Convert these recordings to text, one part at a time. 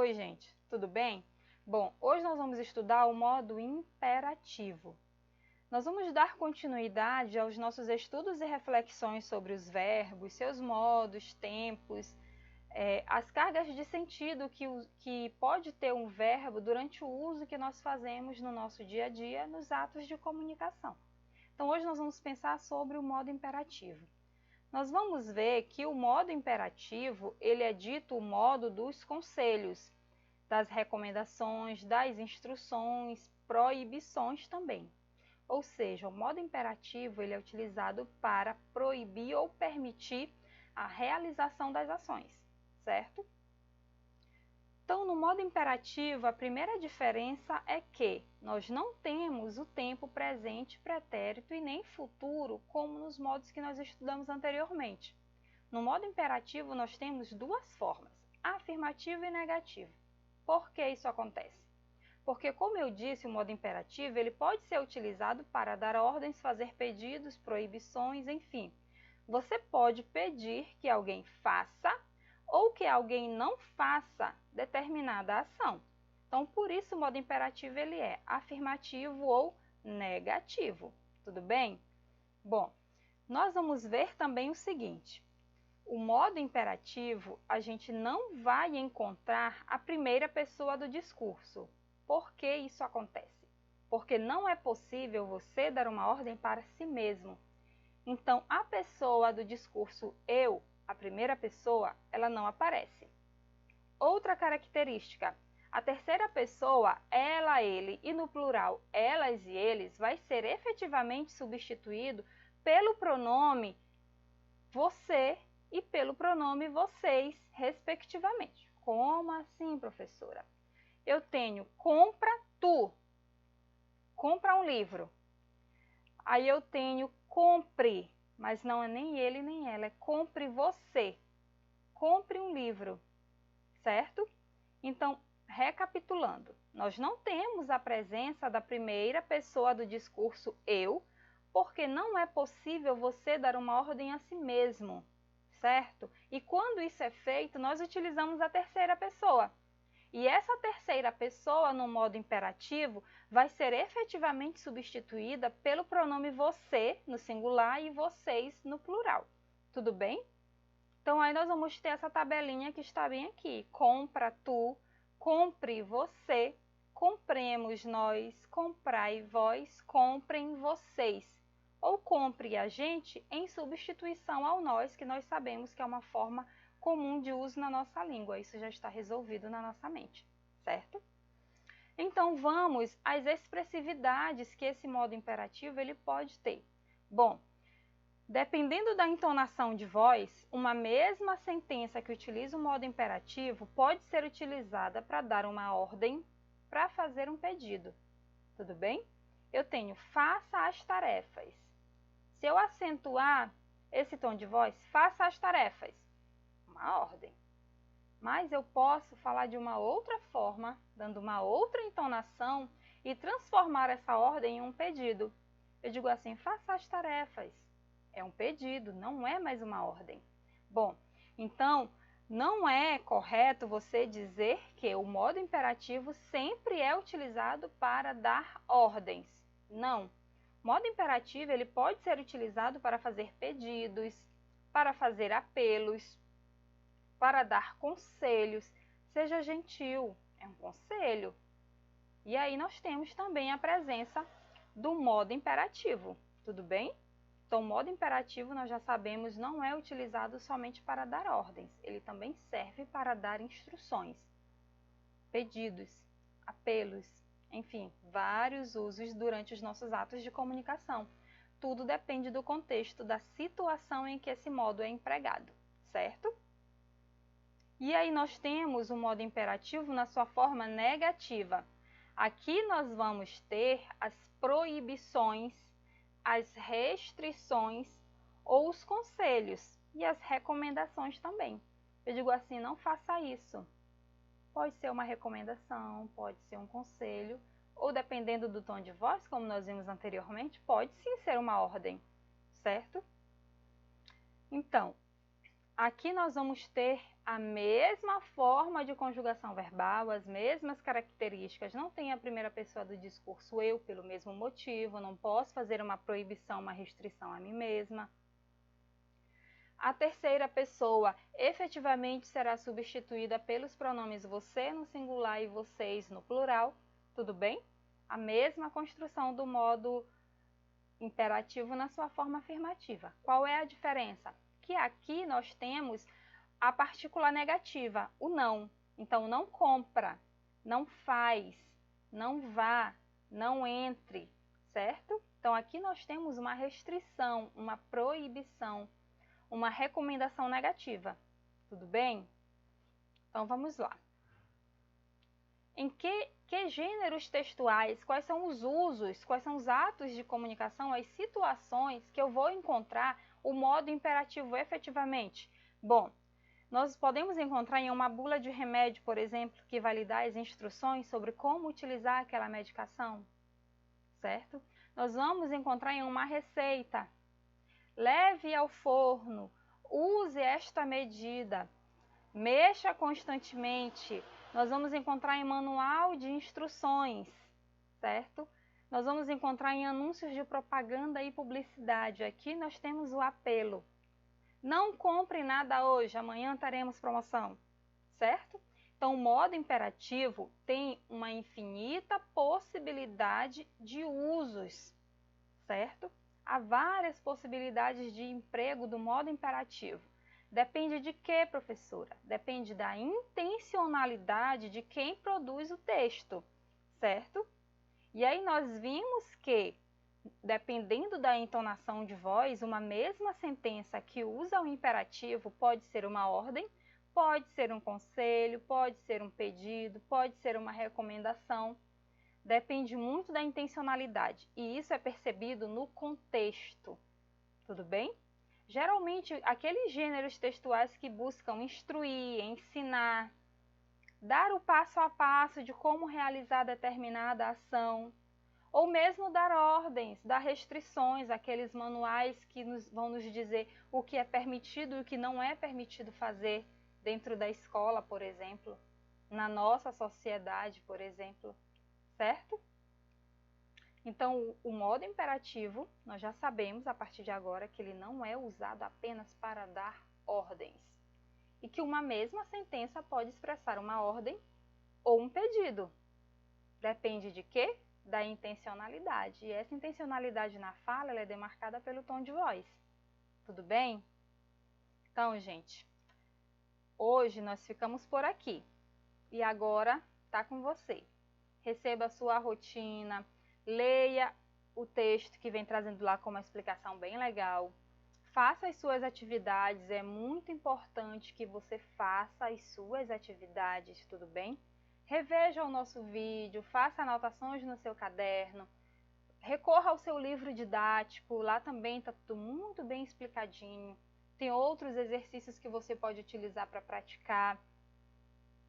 Oi, gente, tudo bem? Bom, hoje nós vamos estudar o modo imperativo. Nós vamos dar continuidade aos nossos estudos e reflexões sobre os verbos, seus modos, tempos, as cargas de sentido que pode ter um verbo durante o uso que nós fazemos no nosso dia a dia nos atos de comunicação. Então, hoje nós vamos pensar sobre o modo imperativo. Nós vamos ver que o modo imperativo, ele é dito o modo dos conselhos, das recomendações, das instruções, proibições também. Ou seja, o modo imperativo ele é utilizado para proibir ou permitir a realização das ações, certo? Então, no modo imperativo, a primeira diferença é que nós não temos o tempo presente, pretérito e nem futuro, como nos modos que nós estudamos anteriormente. No modo imperativo, nós temos duas formas, afirmativo e negativo. Por que isso acontece? Porque, como eu disse, o modo imperativo ele pode ser utilizado para dar ordens, fazer pedidos, proibições, enfim. Você pode pedir que alguém faça ou que alguém não faça determinada ação. Então, por isso o modo imperativo ele é afirmativo ou negativo. Tudo bem? Bom, nós vamos ver também o seguinte. O modo imperativo, a gente não vai encontrar a primeira pessoa do discurso. Por que isso acontece? Porque não é possível você dar uma ordem para si mesmo. Então, a pessoa do discurso eu, a primeira pessoa, ela não aparece. Outra característica, a terceira pessoa, ela, ele, e no plural, elas e eles, vai ser efetivamente substituído pelo pronome você e pelo pronome vocês, respectivamente. Como assim, professora? Eu tenho compra tu, compra um livro. Aí eu tenho compre, mas não é nem ele nem ela, é compre você. Compre um livro, certo? Então, recapitulando, nós não temos a presença da primeira pessoa do discurso eu, porque não é possível você dar uma ordem a si mesmo, certo? E quando isso é feito, nós utilizamos a terceira pessoa. E essa terceira pessoa, no modo imperativo, vai ser efetivamente substituída pelo pronome você, no singular, e vocês, no plural. Tudo bem? Então, aí nós vamos ter essa tabelinha que está bem aqui. Compra tu, compre você, compremos nós, comprai vós, comprem vocês. Ou compre a gente em substituição ao nós, que nós sabemos que é uma forma comum de uso na nossa língua. Isso já está resolvido na nossa mente, certo? Então, vamos às expressividades que esse modo imperativo ele pode ter. Bom, dependendo da entonação de voz, uma mesma sentença que utiliza o modo imperativo pode ser utilizada para dar uma ordem, para fazer um pedido. Tudo bem? Eu tenho faça as tarefas. Se eu acentuar esse tom de voz, faça as tarefas, uma ordem. Mas eu posso falar de uma outra forma, dando uma outra entonação e transformar essa ordem em um pedido. Eu digo assim, faça as tarefas. É um pedido, não é mais uma ordem. Bom, então, não é correto você dizer que o modo imperativo sempre é utilizado para dar ordens. Não. O modo imperativo ele pode ser utilizado para fazer pedidos, para fazer apelos, para dar conselhos. Seja gentil, é um conselho. E aí nós temos também a presença do modo imperativo, tudo bem? Então, o modo imperativo, nós já sabemos, não é utilizado somente para dar ordens. Ele também serve para dar instruções, pedidos, apelos, enfim, vários usos durante os nossos atos de comunicação. Tudo depende do contexto, da situação em que esse modo é empregado, certo? E aí nós temos o modo imperativo na sua forma negativa. Aqui nós vamos ter as proibições, as restrições ou os conselhos e as recomendações também. Eu digo assim, não faça isso. Pode ser uma recomendação, pode ser um conselho, ou dependendo do tom de voz, como nós vimos anteriormente, pode sim ser uma ordem, certo? Então, Aqui nós vamos ter a mesma forma de conjugação verbal, as mesmas características. Não tem a primeira pessoa do discurso eu pelo mesmo motivo, não posso fazer uma proibição, uma restrição a mim mesma. A terceira pessoa efetivamente será substituída pelos pronomes você no singular e vocês no plural, tudo bem? A mesma construção do modo imperativo na sua forma afirmativa. Qual é a diferença? Que aqui nós temos a partícula negativa, o não. Então, não compra, não faz, não vá, não entre, certo? Então, aqui nós temos uma restrição, uma proibição, uma recomendação negativa. Tudo bem? Então, vamos lá. Em que gêneros textuais, quais são os usos, quais são os atos de comunicação, as situações que eu vou encontrar o modo imperativo efetivamente? Bom, nós podemos encontrar em uma bula de remédio, por exemplo, que vai lhe dar as instruções sobre como utilizar aquela medicação, certo? Nós vamos encontrar em uma receita. Leve ao forno, use esta medida, mexa constantemente. Nós vamos encontrar em manual de instruções, certo? Nós vamos encontrar em anúncios de propaganda e publicidade. Aqui nós temos o apelo. Não compre nada hoje, amanhã teremos promoção, certo? Então, o modo imperativo tem uma infinita possibilidade de usos, certo? Há várias possibilidades de emprego do modo imperativo. Depende de quê, professora? Depende da intencionalidade de quem produz o texto, certo? E aí nós vimos que, dependendo da entonação de voz, uma mesma sentença que usa o imperativo pode ser uma ordem, pode ser um conselho, pode ser um pedido, pode ser uma recomendação. Depende muito da intencionalidade e isso é percebido no contexto, tudo bem? Geralmente, aqueles gêneros textuais que buscam instruir, ensinar, dar o passo a passo de como realizar determinada ação, ou mesmo dar ordens, dar restrições, aqueles manuais que vão nos dizer o que é permitido e o que não é permitido fazer dentro da escola, por exemplo, na nossa sociedade, por exemplo, certo? Então, o modo imperativo, nós já sabemos a partir de agora que ele não é usado apenas para dar ordens. E que uma mesma sentença pode expressar uma ordem ou um pedido. Depende de quê? Da intencionalidade. E essa intencionalidade na fala ela é demarcada pelo tom de voz. Tudo bem? Então, gente, hoje nós ficamos por aqui. E agora está com você. Receba a sua rotina, leia o texto que vem trazendo lá com uma explicação bem legal. Faça as suas atividades, é muito importante que você faça as suas atividades, tudo bem? Reveja o nosso vídeo, faça anotações no seu caderno, recorra ao seu livro didático, lá também está tudo muito bem explicadinho. Tem outros exercícios que você pode utilizar para praticar.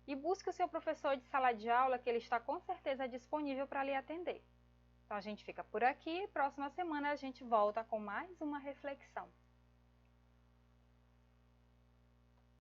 E busque o seu professor de sala de aula, que ele está com certeza disponível para lhe atender. Então a gente fica por aqui, próxima semana a gente volta com mais uma reflexão.